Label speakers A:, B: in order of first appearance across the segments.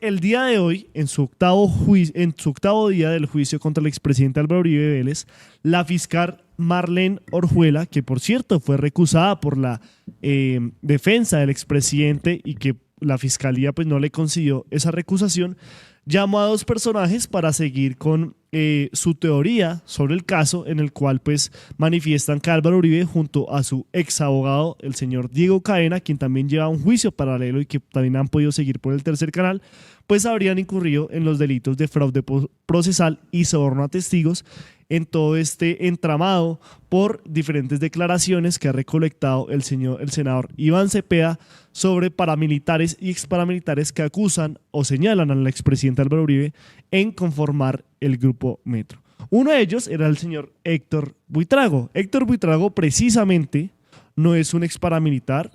A: El día de hoy, en su octavo día del juicio contra el expresidente Álvaro Uribe Vélez, la fiscal Marlene Orjuela, que por cierto fue recusada por la defensa del expresidente y que la fiscalía pues no le concedió esa recusación, llamó a dos personajes para seguir con su teoría sobre el caso, en el cual pues manifiestan que Álvaro Uribe junto a su ex abogado, el señor Diego Cadena, quien también lleva un juicio paralelo y que también han podido seguir por el tercer canal, pues habrían incurrido en los delitos de fraude procesal y soborno a testigos en todo este entramado por diferentes declaraciones que ha recolectado el senador Iván Cepeda sobre paramilitares y exparamilitares que acusan o señalan al expresidente Álvaro Uribe en conformar el Grupo Metro. Uno de ellos era el señor Héctor Buitrago. Héctor Buitrago precisamente no es un exparamilitar,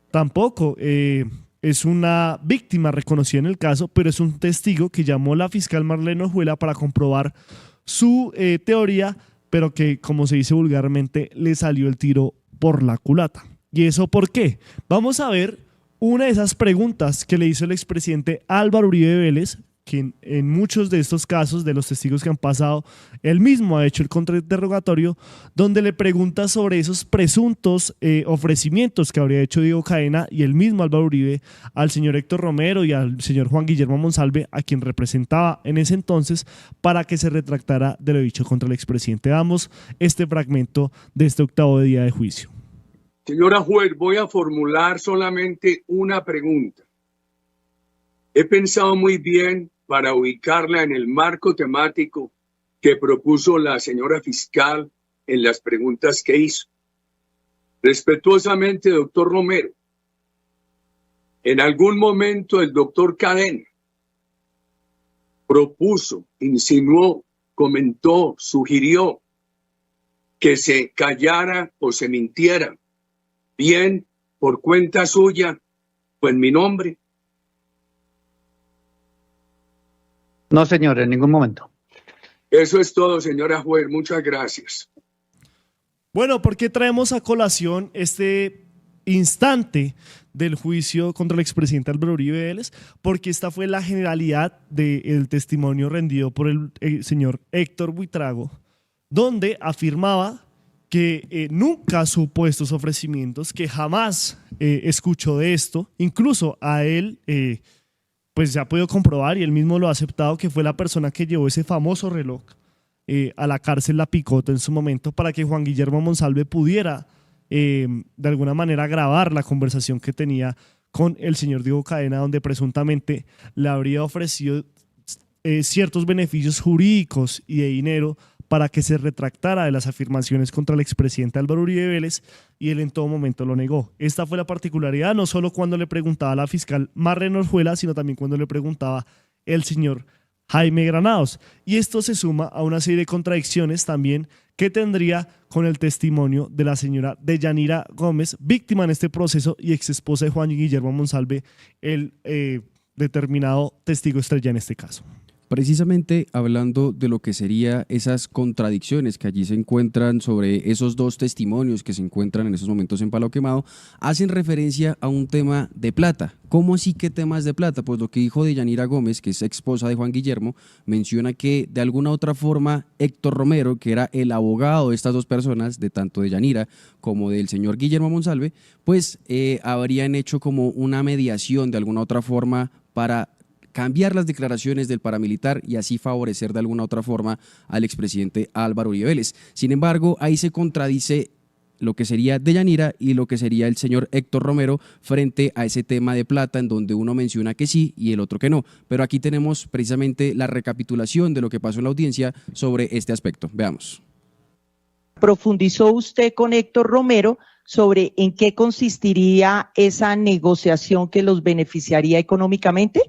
A: tampoco es una víctima reconocida en el caso, pero es un testigo que llamó la fiscal Marlene Orjuela para comprobar su teoría, pero que, como se dice vulgarmente, le salió el tiro por la culata. ¿Y eso por qué? Vamos a ver una de esas preguntas que le hizo el expresidente Álvaro Uribe Vélez, que en muchos de estos casos, de los testigos que han pasado, él mismo ha hecho el contrainterrogatorio, donde le pregunta sobre esos presuntos ofrecimientos que habría hecho Diego Cadena y el mismo Álvaro Uribe al señor Héctor Romero y al señor Juan Guillermo Monsalve, a quien representaba en ese entonces, para que se retractara de lo dicho contra el expresidente. Damos este fragmento de este octavo día de juicio.
B: Señora juez, voy a formular solamente una pregunta. He pensado muy bien para ubicarla en el marco temático que propuso la señora fiscal en las preguntas que hizo. Respetuosamente, doctor Romero, en algún momento el doctor Cadena propuso, insinuó, comentó, sugirió que se callara o se mintiera, bien por cuenta suya o en mi nombre.
C: No, señor, en ningún momento.
B: Eso es todo, señora juez. Muchas gracias.
A: Bueno, ¿por qué traemos a colación este instante del juicio contra el expresidente Álvaro Uribe Vélez? Porque esta fue la generalidad del testimonio rendido por el señor Héctor Buitrago, donde afirmaba que nunca supo estos ofrecimientos, que jamás escuchó de esto, incluso a él pues se ha podido comprobar y él mismo lo ha aceptado, que fue la persona que llevó ese famoso reloj a la cárcel La Picota en su momento para que Juan Guillermo Monsalve pudiera de alguna manera grabar la conversación que tenía con el señor Diego Cadena, donde presuntamente le habría ofrecido ciertos beneficios jurídicos y de dinero para que se retractara de las afirmaciones contra el expresidente Álvaro Uribe Vélez, y él en todo momento lo negó. Esta fue la particularidad, no solo cuando le preguntaba a la fiscal Marlene Orjuela, sino también cuando le preguntaba el señor Jaime Granados. Y esto se suma a una serie de contradicciones también que tendría con el testimonio de la señora Deyanira Gómez, víctima en este proceso y ex esposa de Juan Guillermo Monsalve, el determinado testigo estrella en este caso.
D: Precisamente hablando de lo que sería esas contradicciones que allí se encuentran sobre esos dos testimonios que se encuentran en esos momentos en Palo Quemado, hacen referencia a un tema de plata. ¿Cómo así que temas de plata? Pues lo que dijo Deyanira Gómez, que es esposa de Juan Guillermo, menciona que de alguna otra forma Héctor Romero, que era el abogado de estas dos personas, de tanto Deyanira como del señor Guillermo Monsalve, pues habrían hecho como una mediación de alguna otra forma para cambiar las declaraciones del paramilitar y así favorecer de alguna otra forma al expresidente Álvaro Uribe Vélez. Sin embargo, ahí se contradice lo que sería Deyanira y lo que sería el señor Héctor Romero frente a ese tema de plata, en donde uno menciona que sí y el otro que no. Pero aquí tenemos precisamente la recapitulación de lo que pasó en la audiencia sobre este aspecto. Veamos.
E: ¿Profundizó usted con Héctor Romero sobre en qué consistiría esa negociación que los beneficiaría económicamente?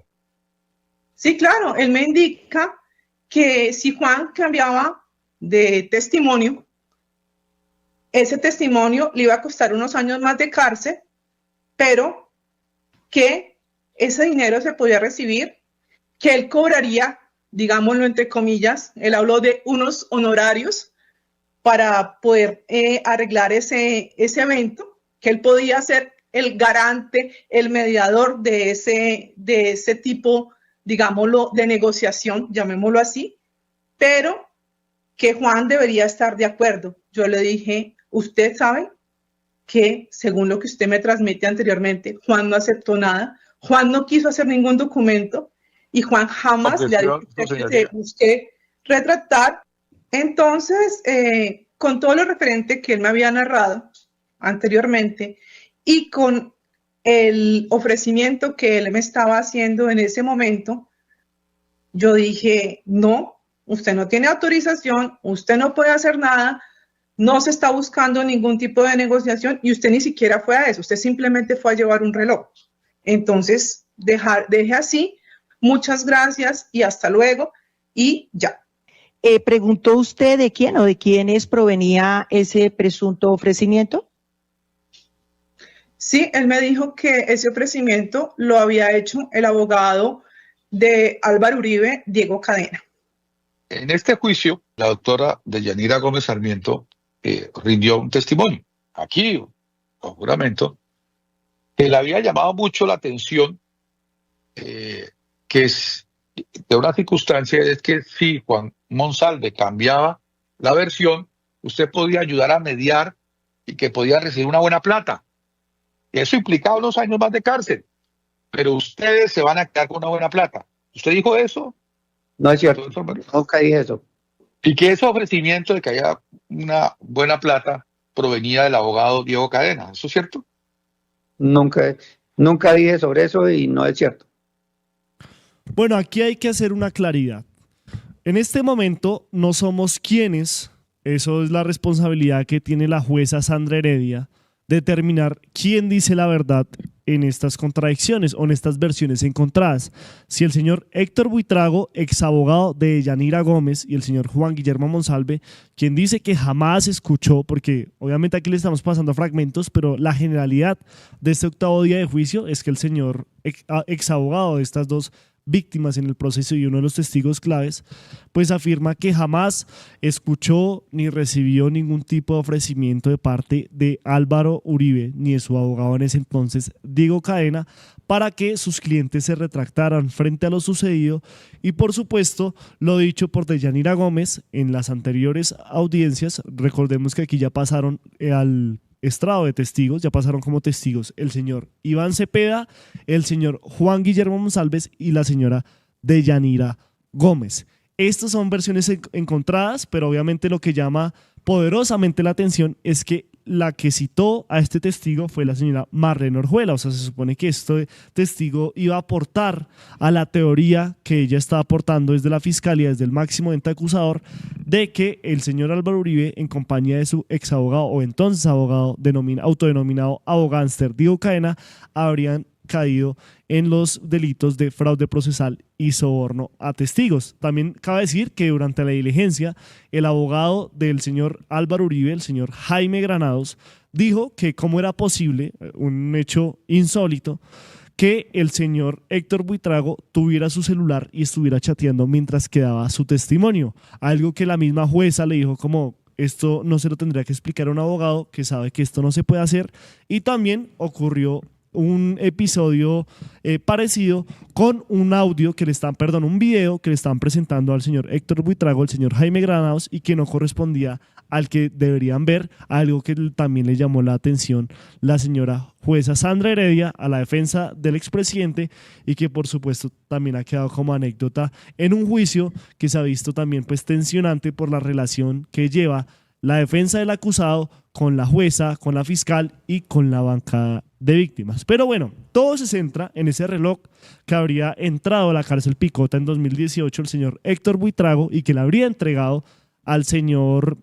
F: Sí, claro, él me indica que si Juan cambiaba de testimonio, ese testimonio le iba a costar unos años más de cárcel, pero que ese dinero se podía recibir, que él cobraría, digámoslo entre comillas, él habló de unos honorarios para poder arreglar ese evento, que él podía ser el garante, el mediador de ese tipo digámoslo, de negociación, llamémoslo así, pero que Juan debería estar de acuerdo. Yo le dije, usted sabe que según lo que usted me transmite anteriormente, Juan no aceptó nada, Juan no quiso hacer ningún documento y Juan jamás le ha dicho que se busque retractar. Entonces, con todo lo referente que él me había narrado anteriormente y con el ofrecimiento que él me estaba haciendo en ese momento, yo dije, no, usted no tiene autorización, usted no puede hacer nada, no se está buscando ningún tipo de negociación y usted ni siquiera fue a eso, usted simplemente fue a llevar un reloj. Entonces, deje así, muchas gracias y hasta luego y ya.
E: ¿Preguntó usted de quién o de quiénes provenía ese presunto ofrecimiento?
F: Sí, él me dijo que ese ofrecimiento lo había hecho el abogado de Álvaro Uribe, Diego Cadena.
G: En este juicio, la doctora Deyanira Gómez Sarmiento rindió un testimonio, aquí, con juramento, que le había llamado mucho la atención, que es de una circunstancia, es que si Juan Monsalve cambiaba la versión, usted podía ayudar a mediar y que podía recibir una buena plata. Y eso implicaba unos años más de cárcel, pero ustedes se van a quedar con una buena plata. ¿Usted dijo eso?
C: No es cierto, nunca dije eso.
G: Y que ese ofrecimiento de que haya una buena plata provenía del abogado Diego Cadena, ¿eso es cierto?
C: Nunca dije sobre eso y no es cierto.
A: Bueno, aquí hay que hacer una claridad. En este momento no somos quienes, eso es la responsabilidad que tiene la jueza Sandra Heredia, determinar quién dice la verdad en estas contradicciones o en estas versiones encontradas. Si el señor Héctor Buitrago, ex abogado de Yanira Gómez, y el señor Juan Guillermo Monsalve, quien dice que jamás escuchó, porque obviamente aquí le estamos pasando fragmentos, pero la generalidad de este octavo día de juicio es que el señor ex abogado de estas dos víctimas en el proceso y uno de los testigos claves, pues afirma que jamás escuchó ni recibió ningún tipo de ofrecimiento de parte de Álvaro Uribe ni de su abogado en ese entonces, Diego Cadena, para que sus clientes se retractaran frente a lo sucedido y por supuesto lo dicho por Deyanira Gómez en las anteriores audiencias. Recordemos que aquí ya pasaron al estrado de testigos, ya pasaron como testigos el señor Iván Cepeda, el señor Juan Guillermo Monsalves y la señora Deyanira Gómez. Estas son versiones encontradas, pero obviamente lo que llama poderosamente la atención es que la que citó a este testigo fue la señora Marlene Orjuela. O sea, se supone que este testigo iba a aportar a la teoría que ella está aportando desde la fiscalía, desde el máximo ente acusador, de que el señor Álvaro Uribe, en compañía de su ex abogado o entonces abogado autodenominado abogánster Diego Cadena, habrían caído en los delitos de fraude procesal y soborno a testigos. También cabe decir que durante la diligencia, el abogado del señor Álvaro Uribe, el señor Jaime Granados, dijo que cómo era posible, un hecho insólito, que el señor Héctor Buitrago tuviera su celular y estuviera chateando mientras quedaba su testimonio. Algo que la misma jueza le dijo como: esto no se lo tendría que explicar a un abogado que sabe que esto no se puede hacer. Y también ocurrió un episodio parecido con un audio que le están, perdón, un video que le están presentando al señor Héctor Buitrago, el señor Jaime Granados, y que no correspondía al que deberían ver, algo que también le llamó la atención la señora jueza Sandra Heredia a la defensa del expresidente y que por supuesto también ha quedado como anécdota en un juicio que se ha visto también pues tensionante por la relación que lleva la defensa del acusado con la jueza, con la fiscal y con la bancada de víctimas. Pero bueno, todo se centra en ese reloj que habría entrado a la cárcel Picota en 2018 el señor Héctor Buitrago y que le habría entregado al señor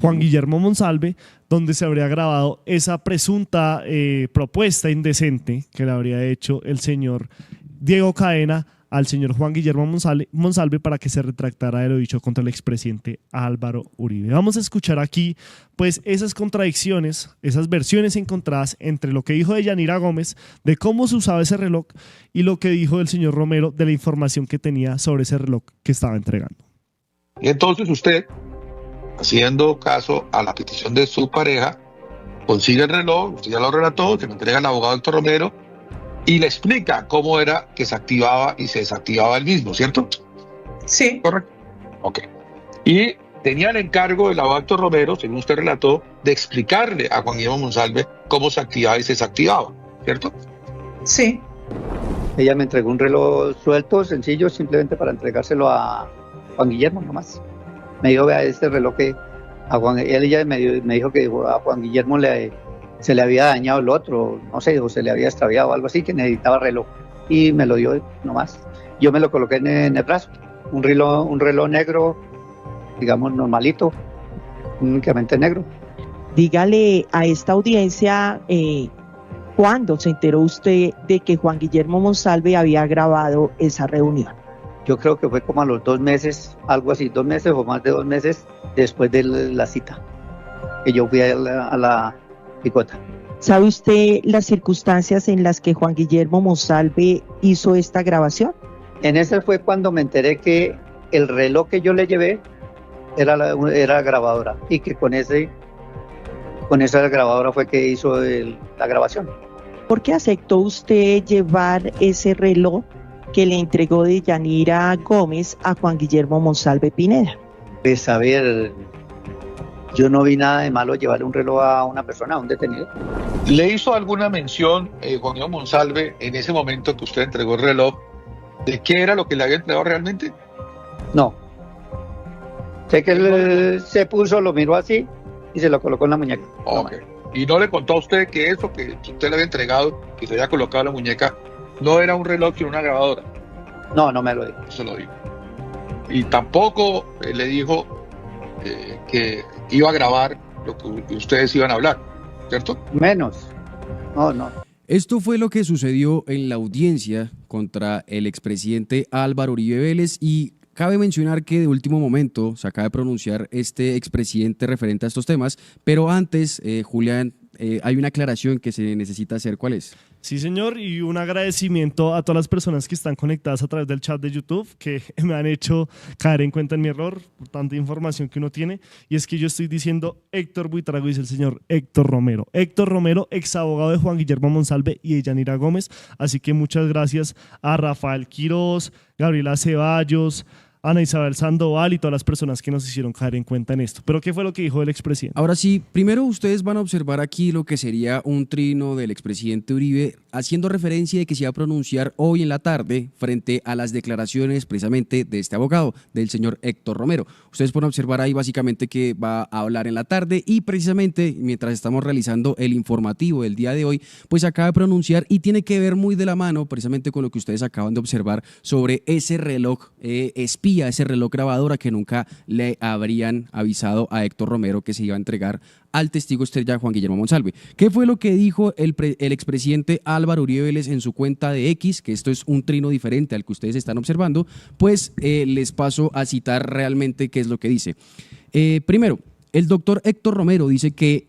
A: Juan Guillermo Monsalve, donde se habría grabado esa presunta propuesta indecente que le habría hecho el señor Diego Cadena al señor Juan Guillermo Monsalve para que se retractara de lo dicho contra el expresidente Álvaro Uribe. Vamos a escuchar aquí pues esas contradicciones, esas versiones encontradas entre lo que dijo Deyanira Gómez de cómo se usaba ese reloj y lo que dijo el señor Romero de la información que tenía sobre ese reloj que estaba entregando.
G: Y entonces usted, haciendo caso a la petición de su pareja, consigue el reloj, usted ya lo relató, se lo entrega al abogado Héctor Romero, y le explica cómo era que se activaba y se desactivaba el mismo, ¿cierto?
F: Sí,
G: Correcto. Ok. Y tenía el encargo del abogado Romero, según usted relató, de explicarle a Juan Guillermo Monsalve cómo se activaba y se desactivaba, ¿cierto?
F: sí.
C: Ella me entregó un reloj suelto, sencillo, simplemente para entregárselo a Juan Guillermo nomás. Me dijo, vea, este reloj que a Juan, ella me dijo que a Juan Guillermo se le había dañado el otro, no sé, o se le había extraviado o algo así, que necesitaba reloj. Y me lo dio nomás. Yo me lo coloqué en el brazo, un reloj negro, digamos, normalito, únicamente negro.
E: Dígale a esta audiencia cuándo se enteró usted de que Juan Guillermo Monsalve había grabado esa reunión.
C: Yo creo que fue como a los 2 meses, algo así, 2 meses o más de 2 meses después de la cita, que yo fui a la picota.
E: ¿Sabe usted las circunstancias en las que Juan Guillermo Monsalve hizo esta grabación?
C: En ese fue cuando me enteré que el reloj que yo le llevé era grabadora y que con esa grabadora fue que hizo la grabación.
E: ¿Por qué aceptó usted llevar ese reloj que le entregó Deyanira Gómez a Juan Guillermo Monsalve Pineda?
C: Pues a ver, yo no vi nada de malo llevarle un reloj a una persona, a un detenido.
G: ¿Le hizo alguna mención Juan Guillermo Monsalve en ese momento que usted entregó el reloj de qué era lo que le había entregado realmente?
C: No. Sé que él se puso, lo miró así y se lo colocó en la muñeca.
G: Ok. ¿Y no le contó a usted que eso que usted le había entregado, que se había colocado en la muñeca, no era un reloj sino una grabadora?
C: No, no me lo dijo.
G: No se lo dijo. Y tampoco le dijo que iba a grabar lo que ustedes iban a hablar, ¿cierto?
C: Menos. No.
D: Esto fue lo que sucedió en la audiencia contra el expresidente Álvaro Uribe Vélez y cabe mencionar que de último momento se acaba de pronunciar este expresidente referente a estos temas, pero antes, Julián, hay una aclaración que se necesita hacer. ¿Cuál es?
A: Sí, señor, y un agradecimiento a todas las personas que están conectadas a través del chat de YouTube, que me han hecho caer en cuenta en mi error por tanta información que uno tiene, y es que yo estoy diciendo Héctor Buitrago, dice el señor Héctor Romero. Héctor Romero, ex abogado de Juan Guillermo Monsalve y de Yanira Gómez, así que muchas gracias a Rafael Quiroz, Gabriela Ceballos, Ana Isabel Sandoval y todas las personas que nos hicieron caer en cuenta en esto. Pero ¿qué fue lo que dijo el expresidente?
D: Ahora sí, primero ustedes van a observar aquí lo que sería un trino del expresidente Uribe haciendo referencia de que se iba a pronunciar hoy en la tarde frente a las declaraciones precisamente de este abogado, del señor Héctor Romero. Ustedes pueden observar ahí básicamente que va a hablar en la tarde y precisamente mientras estamos realizando el informativo del día de hoy, pues acaba de pronunciar y tiene que ver muy de la mano precisamente con lo que ustedes acaban de observar sobre ese reloj espía, ese reloj grabadora que nunca le habrían avisado a Héctor Romero que se iba a entregar al testigo estrella Juan Guillermo Monsalve. ¿Qué fue lo que dijo el expresidente Álvaro Uribe Vélez en su cuenta de X? Que esto es un trino diferente al que ustedes están observando, pues les paso a citar realmente qué es lo que dice. Primero, el doctor Héctor Romero dice que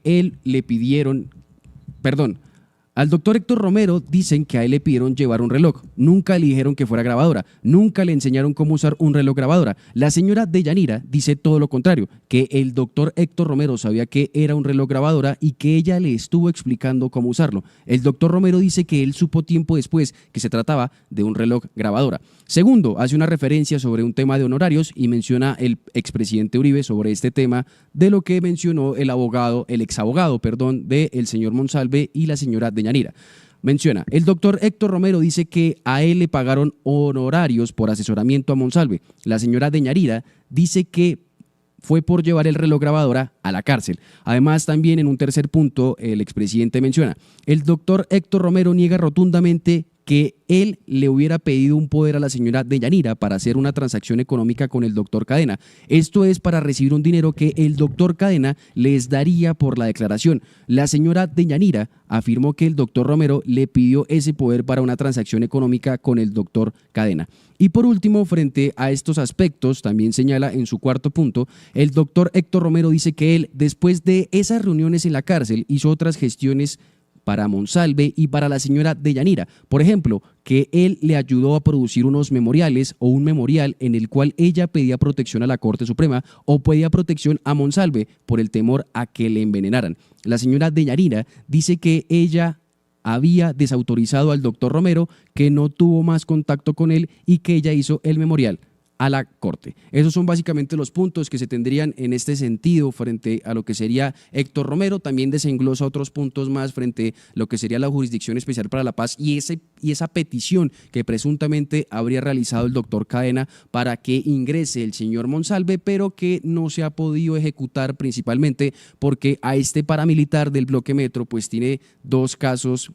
D: al doctor Héctor Romero dicen que a él le pidieron llevar un reloj. Nunca le dijeron que fuera grabadora. Nunca le enseñaron cómo usar un reloj grabadora. La señora Deyanira dice todo lo contrario, que el doctor Héctor Romero sabía que era un reloj grabadora y que ella le estuvo explicando cómo usarlo. El doctor Romero dice que él supo tiempo después que se trataba de un reloj grabadora. Segundo, hace una referencia sobre un tema de honorarios y menciona el expresidente Uribe sobre este tema de lo que mencionó el exabogado del señor Monsalve y la señora Deyanira. Menciona, el doctor Héctor Romero dice que a él le pagaron honorarios por asesoramiento a Monsalve. La señora Deyanira dice que fue por llevar el reloj grabadora a la cárcel. Además, también en un tercer punto, el expresidente menciona, el doctor Héctor Romero niega rotundamente que él le hubiera pedido un poder a la señora Deyanira para hacer una transacción económica con el doctor Cadena. Esto es para recibir un dinero que el doctor Cadena les daría por la declaración. La señora Deyanira afirmó que el doctor Romero le pidió ese poder para una transacción económica con el doctor Cadena. Y por último, frente a estos aspectos, también señala en su cuarto punto, el doctor Héctor Romero dice que él, después de esas reuniones en la cárcel, hizo otras gestiones para Monsalve y para la señora Deyanira. Por ejemplo, que él le ayudó a producir unos memoriales o un memorial en el cual ella pedía protección a la Corte Suprema o pedía protección a Monsalve por el temor a que le envenenaran. La señora Deyanira dice que ella había desautorizado al doctor Romero, que no tuvo más contacto con él y que ella hizo el memorial a la Corte. Esos son básicamente los puntos que se tendrían en este sentido frente a lo que sería Héctor Romero. También desenglosa otros puntos más frente a lo que sería la Jurisdicción Especial para la Paz y esa petición que presuntamente habría realizado el doctor Cadena para que ingrese el señor Monsalve, pero que no se ha podido ejecutar principalmente porque a este paramilitar del bloque Metro pues tiene dos casos,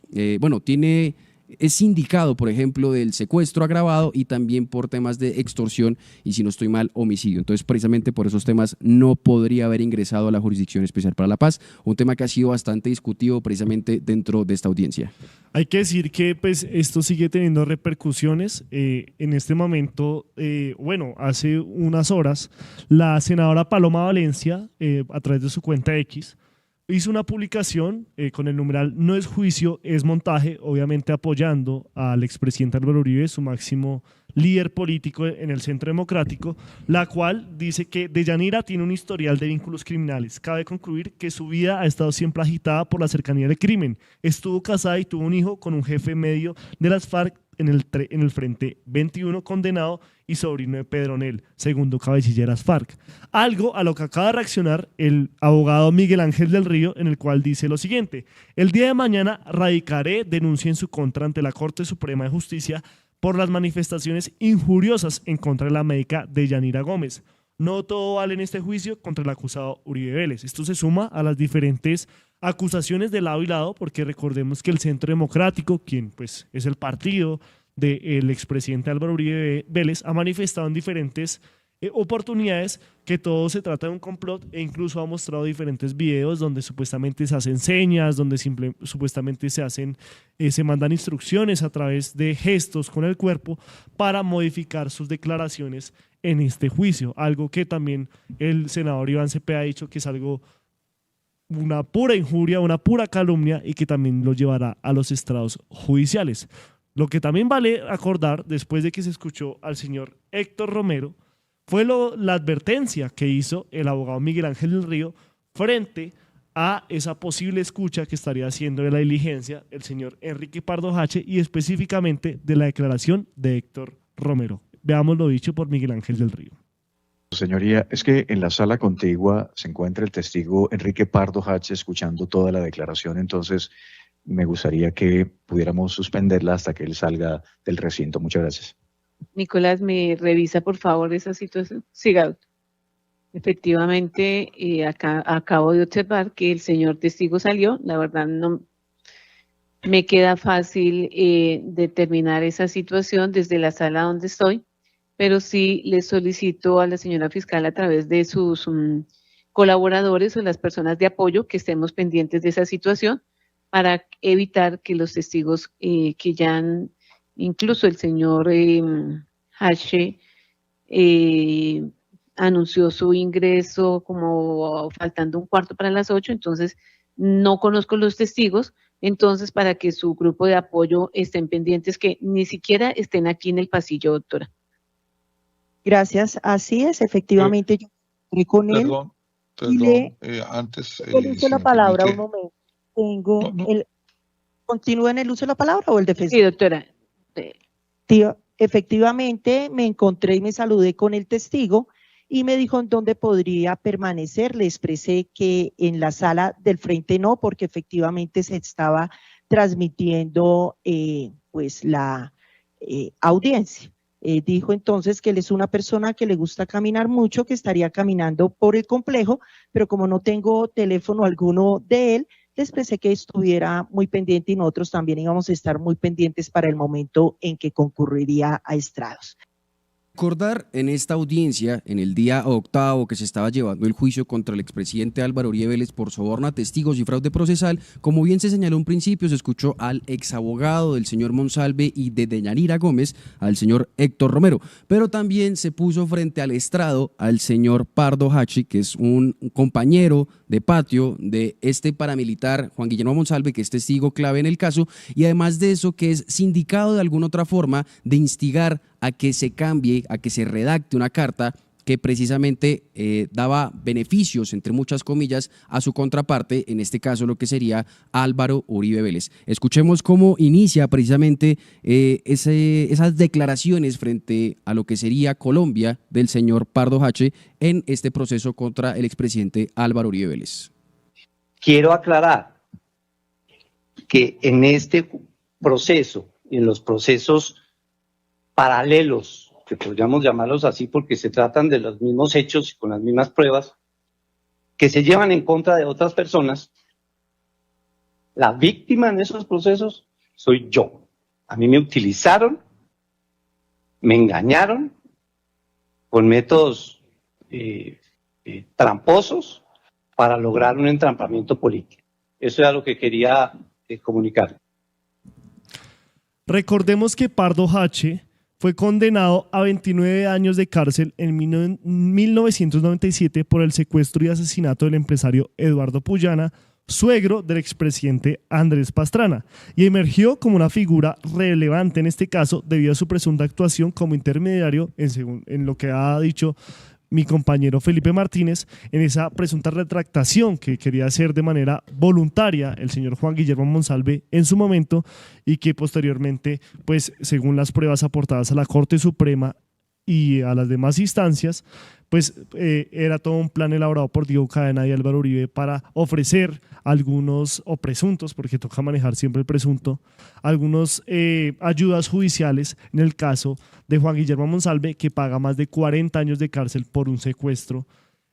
D: es sindicado, por ejemplo, del secuestro agravado y también por temas de extorsión y, si no estoy mal, homicidio. Entonces, precisamente por esos temas no podría haber ingresado a la Jurisdicción Especial para la Paz, un tema que ha sido bastante discutido precisamente dentro de esta audiencia.
A: Hay que decir que pues, esto sigue teniendo repercusiones. En este momento, hace unas horas, la senadora Paloma Valencia, a través de su cuenta X, hizo una publicación con el numeral "No es juicio, es montaje", obviamente apoyando al expresidente Álvaro Uribe, su máximo líder político en el Centro Democrático, la cual dice que Deyanira tiene un historial de vínculos criminales. Cabe concluir que su vida ha estado siempre agitada por la cercanía del crimen. Estuvo casada y tuvo un hijo con un jefe medio de las FARC en el Frente 21, condenado y sobrino de Pedronel, segundo cabecilla de las FARC. Algo a lo que acaba de reaccionar el abogado Miguel Ángel del Río, en el cual dice lo siguiente: "El día de mañana radicaré denuncia en su contra ante la Corte Suprema de Justicia por las manifestaciones injuriosas en contra de la médica Deyanira Gómez. No todo vale en este juicio contra el acusado Uribe Vélez". Esto se suma a las diferentes acusaciones de lado y lado, porque recordemos que el Centro Democrático, quien pues es el partido del expresidente Álvaro Uribe Vélez, ha manifestado en diferentes oportunidades que todo se trata de un complot, e incluso ha mostrado diferentes videos donde supuestamente se hacen señas, donde supuestamente se mandan instrucciones a través de gestos con el cuerpo para modificar sus declaraciones en este juicio, algo que también el senador Iván Cepeda ha dicho que es una pura injuria, una pura calumnia, y que también lo llevará a los estrados judiciales. Lo que también vale acordar, después de que se escuchó al señor Héctor Romero, fue la advertencia que hizo el abogado Miguel Ángel del Río frente a esa posible escucha que estaría haciendo de la diligencia el señor Enrique Pardo Hache, y específicamente de la declaración de Héctor Romero. Veamos lo dicho por Miguel Ángel del Río.
H: Señoría, es que en la sala contigua se encuentra el testigo Enrique Pardo Hache escuchando toda la declaración, entonces me gustaría que pudiéramos suspenderla hasta que él salga del recinto. Muchas gracias.
I: Nicolás, ¿me revisa por favor esa situación? Siga, doctor. Efectivamente, acabo de observar que el señor testigo salió. La verdad no me queda fácil determinar esa situación desde la sala donde estoy, pero sí le solicito a la señora fiscal a través de sus colaboradores o las personas de apoyo que estemos pendientes de esa situación para evitar que los testigos que ya han, incluso el señor Hache anunció su ingreso como faltando un cuarto para las 8, entonces no conozco los testigos, entonces para que su grupo de apoyo estén pendientes, que ni siquiera estén aquí en el pasillo, doctora.
E: Gracias, así es, efectivamente yo entré con él.
G: Perdón, antes...
E: el uso de la palabra, un momento. Tengo ¿Continúa en el uso de la palabra o el defensor?
I: Sí, doctora.
E: Tío, efectivamente me encontré y me saludé con el testigo y me dijo en dónde podría permanecer. Le expresé que en la sala del frente no, porque efectivamente se estaba transmitiendo la audiencia. Dijo entonces que él es una persona que le gusta caminar mucho, que estaría caminando por el complejo, pero como no tengo teléfono alguno de él, le expresé que estuviera muy pendiente y nosotros también íbamos a estar muy pendientes para el momento en que concurriría a estrados.
D: Recordar en esta audiencia, en el día 8º que se estaba llevando el juicio contra el expresidente Álvaro Uribe Vélez por soborno a testigos y fraude procesal, como bien se señaló en principio, se escuchó al exabogado del señor Monsalve y de Deyanira Gómez, al señor Héctor Romero, pero también se puso frente al estrado al señor Pardo Hache, que es un compañero de patio de este paramilitar Juan Guillermo Monsalve, que es testigo clave en el caso, y además de eso que es sindicado de alguna otra forma de instigar a que se cambie, a que se redacte una carta que precisamente daba beneficios, entre muchas comillas, a su contraparte, en este caso lo que sería Álvaro Uribe Vélez. Escuchemos cómo inicia precisamente esas declaraciones frente a lo que sería Colombia del señor Pardo Hache en este proceso contra el expresidente Álvaro Uribe Vélez.
C: Quiero aclarar que en este proceso, en los procesos paralelos, que podríamos llamarlos así porque se tratan de los mismos hechos y con las mismas pruebas, que se llevan en contra de otras personas, la víctima en esos procesos soy yo. A mí me utilizaron, me engañaron con métodos tramposos para lograr un entrampamiento político. Eso era lo que quería comunicar.
A: Recordemos que Pardo Hache fue condenado a 29 años de cárcel en 1997 por el secuestro y asesinato del empresario Eduardo Puyana, suegro del expresidente Andrés Pastrana, y emergió como una figura relevante en este caso debido a su presunta actuación como intermediario, en lo que ha dicho mi compañero Felipe Martínez, en esa presunta retractación que quería hacer de manera voluntaria el señor Juan Guillermo Monsalve en su momento, y que posteriormente, pues según las pruebas aportadas a la Corte Suprema y a las demás instancias, pues era todo un plan elaborado por Diego Cadena y Álvaro Uribe para ofrecer algunos, o presuntos, porque toca manejar siempre el presunto, algunos ayudas judiciales en el caso de Juan Guillermo Monsalve, que paga más de 40 años de cárcel por un secuestro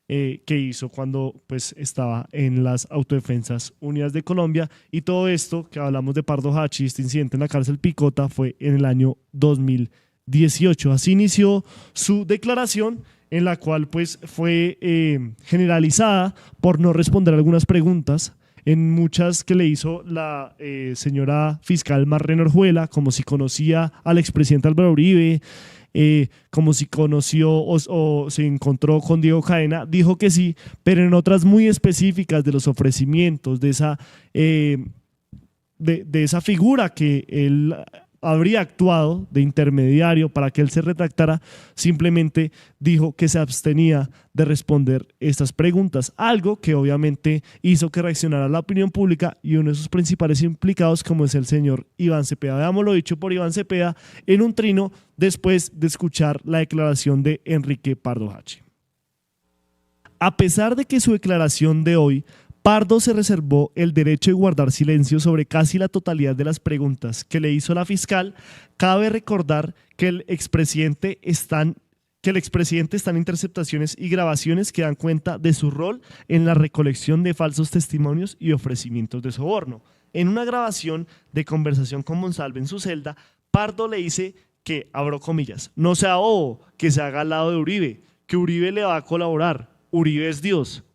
A: que hizo cuando pues estaba en las Autodefensas Unidas de Colombia. Y todo esto que hablamos de Pardo Hache, este incidente en la cárcel Picota, fue en el año 2018. Así inició su declaración, en la cual pues fue generalizada por no responder algunas preguntas, en muchas que le hizo la señora fiscal Marlene Orjuela, como si conocía al expresidente Álvaro Uribe, como si conoció o se encontró con Diego Cadena. Dijo que sí, pero en otras muy específicas de los ofrecimientos, de esa figura que él habría actuado de intermediario para que él se retractara, simplemente dijo que se abstenía de responder estas preguntas, algo que obviamente hizo que reaccionara la opinión pública y uno de sus principales implicados, como es el señor Iván Cepeda. Veamos lo dicho por Iván Cepeda en un trino después de escuchar la declaración de Enrique Pardo Hache. A pesar de que su declaración de hoy, Pardo se reservó el derecho de guardar silencio sobre casi la totalidad de las preguntas que le hizo la fiscal. Cabe recordar que el expresidente está en interceptaciones y grabaciones que dan cuenta de su rol en la recolección de falsos testimonios y ofrecimientos de soborno. En una grabación de conversación con Monsalve en su celda, Pardo le dice que, abro comillas, no sea bobo, que se haga al lado de Uribe, que Uribe le va a colaborar, Uribe es Dios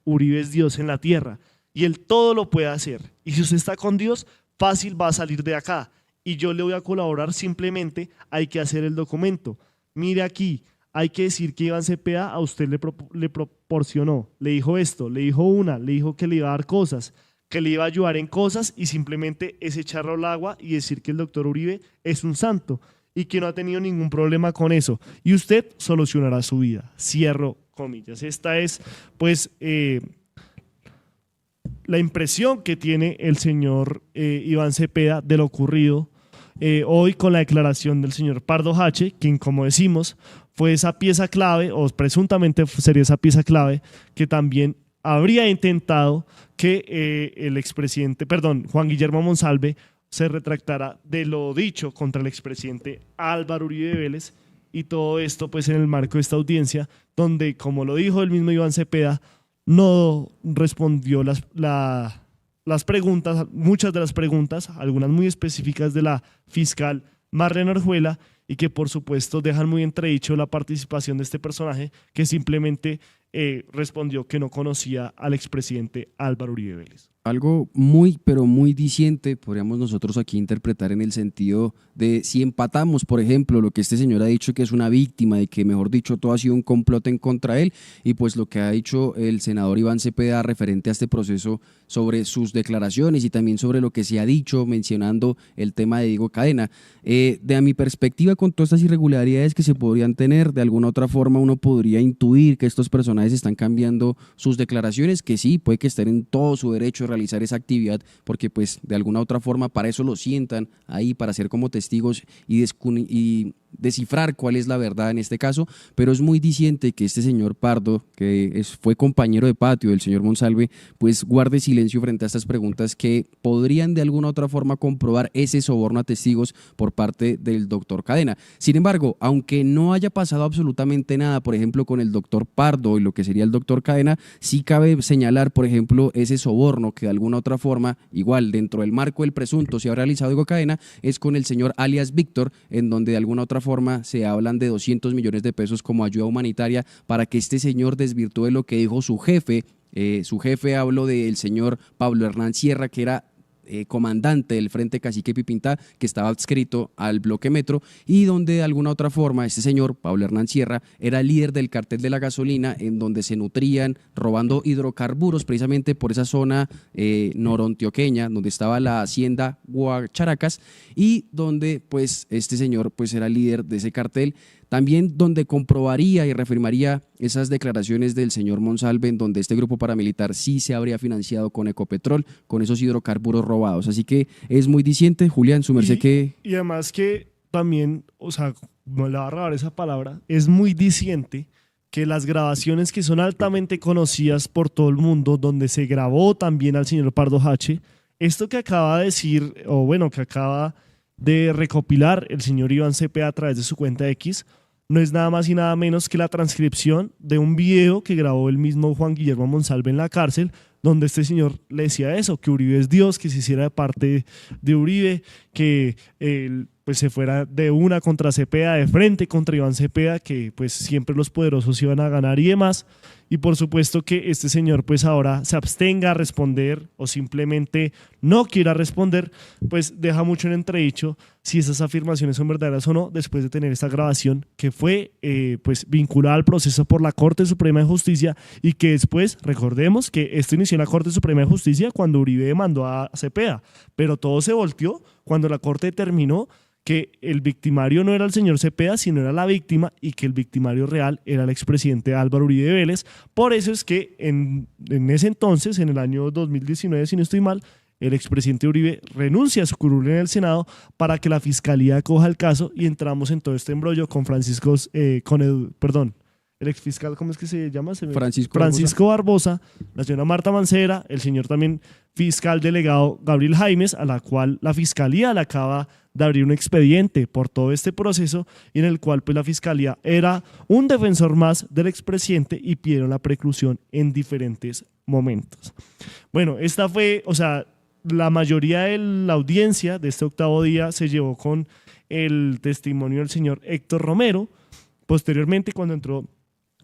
A: en la tierra. Y él todo lo puede hacer. Y si usted está con Dios, fácil va a salir de acá. Y yo le voy a colaborar, simplemente hay que hacer el documento. Mire aquí, hay que decir que Iván Cepeda a usted le proporcionó, le dijo esto, le dijo que le iba a dar cosas, que le iba a ayudar en cosas, y simplemente es echarlo al agua y decir que el doctor Uribe es un santo y que no ha tenido ningún problema con eso. Y usted solucionará su vida. Cierro comillas. Esta es, pues, la impresión que tiene el señor Iván Cepeda de lo ocurrido hoy con la declaración del señor Pardo Hache, quien, como decimos, fue esa pieza clave, o presuntamente sería esa pieza clave, que también habría intentado que el expresidente, Juan Guillermo Monsalve se retractara de lo dicho contra el expresidente Álvaro Uribe Vélez, y todo esto pues en el marco de esta audiencia, donde, como lo dijo el mismo Iván Cepeda, no respondió las preguntas, muchas de las preguntas, algunas muy específicas de la fiscal Marlene Orjuela, y que por supuesto dejan muy entredicho la participación de este personaje, que simplemente respondió que no conocía al expresidente Álvaro Uribe Vélez.
D: algo muy, pero muy diciente, podríamos nosotros aquí interpretar en el sentido de si empatamos, por ejemplo, lo que este señor ha dicho que es una víctima, de que, mejor dicho, todo ha sido un complot en contra de él, y pues lo que ha dicho el senador Iván Cepeda referente a este proceso sobre sus declaraciones y también sobre lo que se ha dicho mencionando el tema de Diego Cadena. De mi perspectiva, con todas estas irregularidades que se podrían tener, de alguna otra forma uno podría intuir que estos personajes están cambiando sus declaraciones, que sí, puede que estén en todo su derecho de realizar esa actividad, porque pues de alguna otra forma para eso lo sientan ahí, para ser como testigos y descifrar cuál es la verdad en este caso, pero es muy diciente que este señor Pardo, que fue compañero de patio del señor Monsalve, pues guarde silencio frente a estas preguntas que podrían de alguna otra forma comprobar ese soborno a testigos por parte del doctor Cadena. Sin embargo, aunque no haya pasado absolutamente nada, por ejemplo, con el doctor Pardo y lo que sería el doctor Cadena, sí cabe señalar, por ejemplo, ese soborno que de alguna otra forma, igual dentro del marco del presunto se ha realizado Diego Cadena, es con el señor alias Víctor, en donde de alguna otra forma se hablan de 200 millones de pesos como ayuda humanitaria para que este señor desvirtúe lo que dijo su jefe. Su jefe, hablo del señor Pablo Hernán Sierra, que era comandante del Frente Cacique Pipintá, que estaba adscrito al bloque Metro, y donde de alguna otra forma este señor Pablo Hernán Sierra era líder del cartel de la gasolina, en donde se nutrían robando hidrocarburos precisamente por esa zona norantioqueña, donde estaba la hacienda Guacharacas, y donde pues este señor pues era líder de ese cartel. También donde comprobaría y reafirmaría esas declaraciones del señor Monsalve, en donde este grupo paramilitar sí se habría financiado con Ecopetrol, con esos hidrocarburos robados. Así que es muy diciente, Julián, su merced que...
A: Y además que también, o sea, no le va a robar esa palabra, es muy diciente que las grabaciones que son altamente conocidas por todo el mundo, donde se grabó también al señor Pardo Hache, esto que acaba de decir, o bueno, que acaba de recopilar el señor Iván Cepeda a través de su cuenta X, no es nada más y nada menos que la transcripción de un video que grabó el mismo Juan Guillermo Monsalve en la cárcel, donde este señor le decía eso, que Uribe es Dios, que se hiciera de parte de Uribe, que él pues se fuera de una contra Cepeda, de frente contra Iván Cepeda, que pues siempre los poderosos iban a ganar y demás. Y por supuesto que este señor pues ahora se abstenga a responder o simplemente no quiera responder, pues deja mucho en entredicho si esas afirmaciones son verdaderas o no, después de tener esta grabación que fue pues vinculada al proceso por la Corte Suprema de Justicia, y que después, recordemos que esto inició en la Corte Suprema de Justicia cuando Uribe demandó a Cepeda, pero todo se volteó cuando la Corte determinó que el victimario no era el señor Cepeda, sino era la víctima, y que el victimario real era el expresidente Álvaro Uribe Vélez. Por eso es que en ese entonces, en el año 2019, si no estoy mal, el expresidente Uribe renuncia a su curul en el Senado para que la Fiscalía coja el caso, y entramos en todo este embrollo con el exfiscal, ¿cómo es que se llama? Francisco Barbosa, la señora Marta Mancera, el señor también fiscal delegado Gabriel Jaimes, a la cual la Fiscalía le acaba de abrir un expediente por todo este proceso, y en el cual pues la Fiscalía era un defensor más del expresidente y pidieron la preclusión en diferentes momentos. Bueno, esta fue, o sea, la mayoría de la audiencia de este octavo día se llevó con el testimonio del señor Héctor Romero. Posteriormente, cuando entró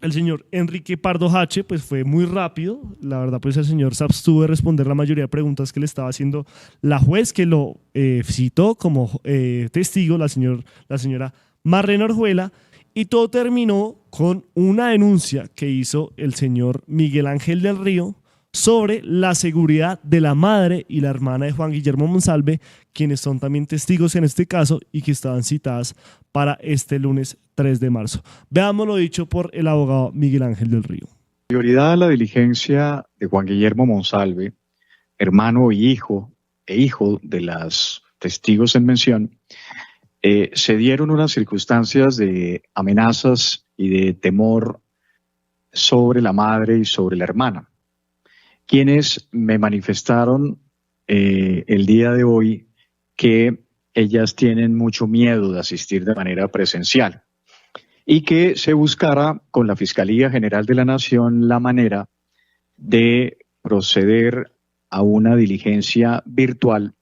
A: el señor Enrique Pardo Hache, pues fue muy rápido. La verdad, pues el señor se abstuvo de responder la mayoría de preguntas que le estaba haciendo la juez que lo citó como testigo, la señora Marlene Orjuela, y todo terminó con una denuncia que hizo el señor Miguel Ángel del Río sobre la seguridad de la madre y la hermana de Juan Guillermo Monsalve, quienes son también testigos en este caso y que estaban citadas para este lunes 3 de marzo. Veamos lo dicho por el abogado Miguel Ángel del Río.
H: Prioridad a la diligencia de Juan Guillermo Monsalve, hermano e hijo de las testigos en mención, se dieron unas circunstancias de amenazas y de temor sobre la madre y sobre la hermana, quienes me manifestaron el día de hoy que ellas tienen mucho miedo de asistir de manera presencial y que se buscara con la Fiscalía General de la Nación la manera de proceder a una diligencia virtual,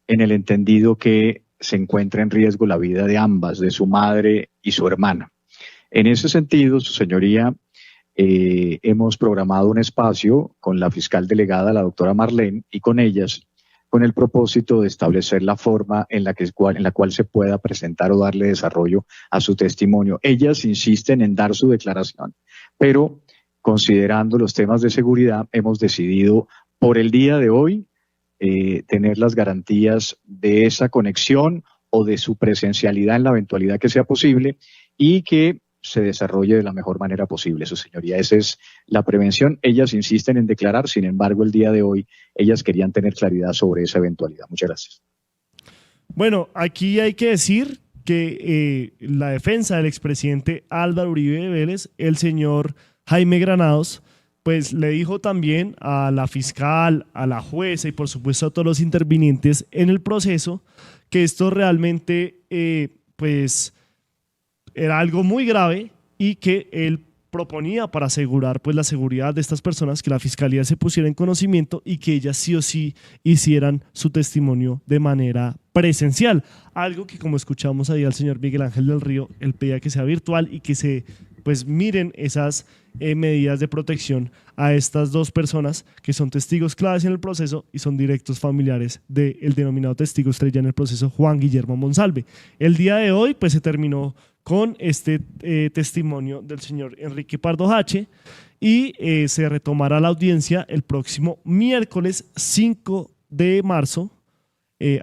H: en el entendido que se encuentra en riesgo la vida de ambas, de su madre y su hermana. En ese sentido, su señoría hemos programado un espacio con la fiscal delegada, la doctora Marlene, y con ellas, con el propósito de establecer la forma en la cual se pueda presentar o darle desarrollo a su testimonio. Ellas insisten en dar su declaración, pero considerando los temas de seguridad, hemos decidido por el día de hoy tener las garantías de esa conexión o de su presencialidad en la eventualidad que sea posible y que se desarrolle de la mejor manera posible, su señoría. Esa es la prevención. Ellas insisten en declarar, sin embargo, el día de hoy ellas querían tener claridad sobre esa eventualidad. Muchas gracias.
A: Bueno, aquí hay que decir que la defensa del expresidente Álvaro Uribe Vélez, el señor Jaime Granados, pues le dijo también a la fiscal, a la jueza y por supuesto a todos los intervinientes en el proceso que esto realmente pues era algo muy grave y que él proponía para asegurar pues la seguridad de estas personas que la fiscalía se pusiera en conocimiento y que ellas sí o sí hicieran su testimonio de manera presencial, algo que como escuchamos ahí al señor Miguel Ángel del Río, él pedía que sea virtual y que se pues miren esas medidas de protección a estas dos personas que son testigos claves en el proceso y son directos familiares del denominado testigo estrella en el proceso, Juan Guillermo Monsalve. El día de hoy pues se terminó con este testimonio del señor Enrique Pardo Hache y se retomará la audiencia el próximo miércoles 5 de marzo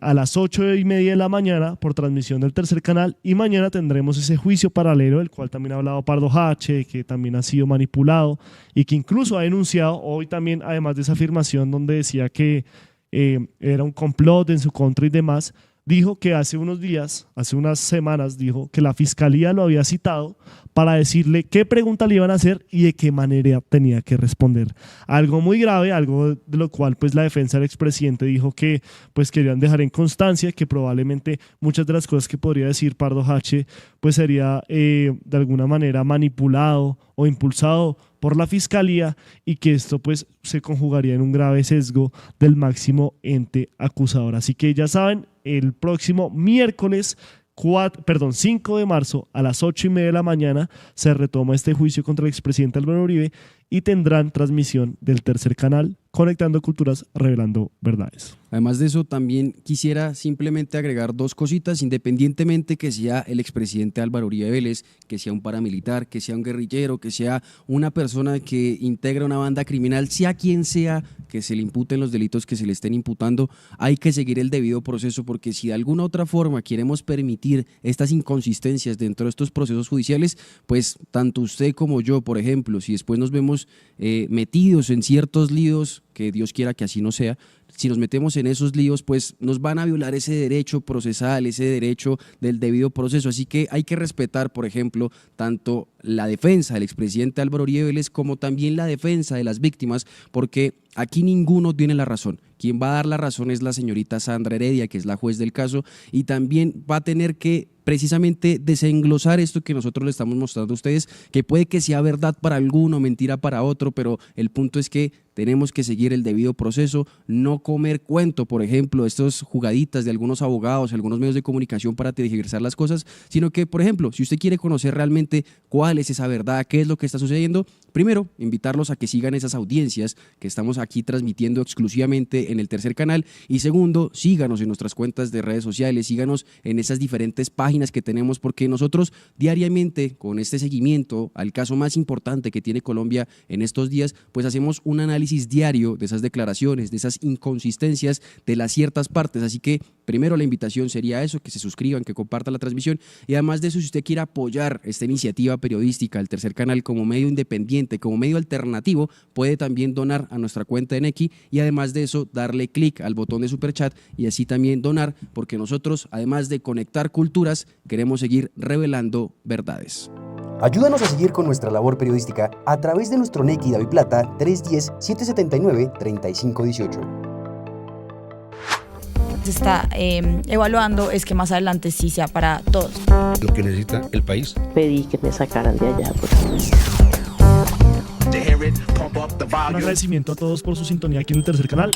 A: a las 8:30 de la mañana por transmisión del Tercer Canal, y mañana tendremos ese juicio paralelo del cual también ha hablado Pardo Hache, que también ha sido manipulado y que incluso ha denunciado hoy también, además de esa afirmación donde decía que era un complot en su contra y demás. Dijo que hace unos días, hace unas semanas, dijo que la fiscalía lo había citado para decirle qué pregunta le iban a hacer y de qué manera tenía que responder. Algo muy grave, algo de lo cual pues la defensa del expresidente dijo que pues querían dejar en constancia que probablemente muchas de las cosas que podría decir Pardo Hache pues sería de alguna manera manipulado o impulsado por la fiscalía y que esto pues se conjugaría en un grave sesgo del máximo ente acusador. Así que ya saben, el próximo miércoles 5 de marzo a las 8:30 de la mañana se retoma este juicio contra el expresidente Álvaro Uribe y tendrán transmisión del Tercer Canal, Conectando Culturas, Revelando Verdades.
D: Además de eso, también quisiera simplemente agregar dos cositas, independientemente que sea el expresidente Álvaro Uribe Vélez, que sea un paramilitar, que sea un guerrillero, que sea una persona que integra una banda criminal, sea quien sea que se le imputen los delitos que se le estén imputando, hay que seguir el debido proceso, porque si de alguna otra forma queremos permitir estas inconsistencias dentro de estos procesos judiciales, pues tanto usted como yo, por ejemplo, si después nos vemos metidos en ciertos líos, que Dios quiera que así no sea, si nos metemos en esos líos, pues nos van a violar ese derecho procesal, ese derecho del debido proceso. Así que hay que respetar, por ejemplo, tanto la defensa del expresidente Álvaro Uribe Vélez como también la defensa de las víctimas, porque aquí ninguno tiene la razón. Quien va a dar la razón es la señorita Sandra Heredia, que es la juez del caso, y también va a tener que precisamente desenglosar esto que nosotros le estamos mostrando a ustedes, que puede que sea verdad para alguno, mentira para otro, pero el punto es que tenemos que seguir el debido proceso, no comer cuento, por ejemplo, estas jugaditas de algunos abogados, algunos medios de comunicación para tergiversar las cosas, sino que, por ejemplo, si usted quiere conocer realmente cuál es esa verdad, qué es lo que está sucediendo, primero, invitarlos a que sigan esas audiencias que estamos aquí transmitiendo exclusivamente en el Tercer Canal, y segundo, síganos en nuestras cuentas de redes sociales, síganos en esas diferentes páginas que tenemos, porque nosotros diariamente, con este seguimiento al caso más importante que tiene Colombia en estos días, pues hacemos un análisis diario de esas declaraciones, de esas inconsistencias de las ciertas partes. Así que primero la invitación sería eso, que se suscriban, que compartan la transmisión, y además de eso, si usted quiere apoyar esta iniciativa periodística, el Tercer Canal, como medio independiente, como medio alternativo, puede también donar a nuestra cuenta en Nequi, y además de eso darle clic al botón de superchat y así también donar, porque nosotros, además de conectar culturas, queremos seguir revelando verdades.
J: Ayúdanos a seguir con nuestra labor periodística a través de nuestro Nequi DaviPlata 310-779-3518.
K: Se está evaluando es que más adelante sí sea para todos.
L: Lo que necesita el país.
I: Pedí que me sacaran de allá.
A: Un agradecimiento a todos por su sintonía aquí en el Tercer Canal.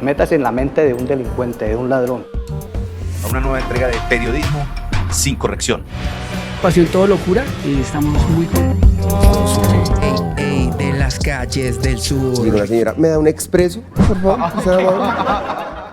C: Métase en la mente de un delincuente, de un ladrón.
L: A una nueva entrega de periodismo sin corrección.
I: Pasión todo locura y estamos muy contentos.
M: calles del sur.
N: Digo, la señora, ¿me da un expreso, por favor? ¿Sea amable?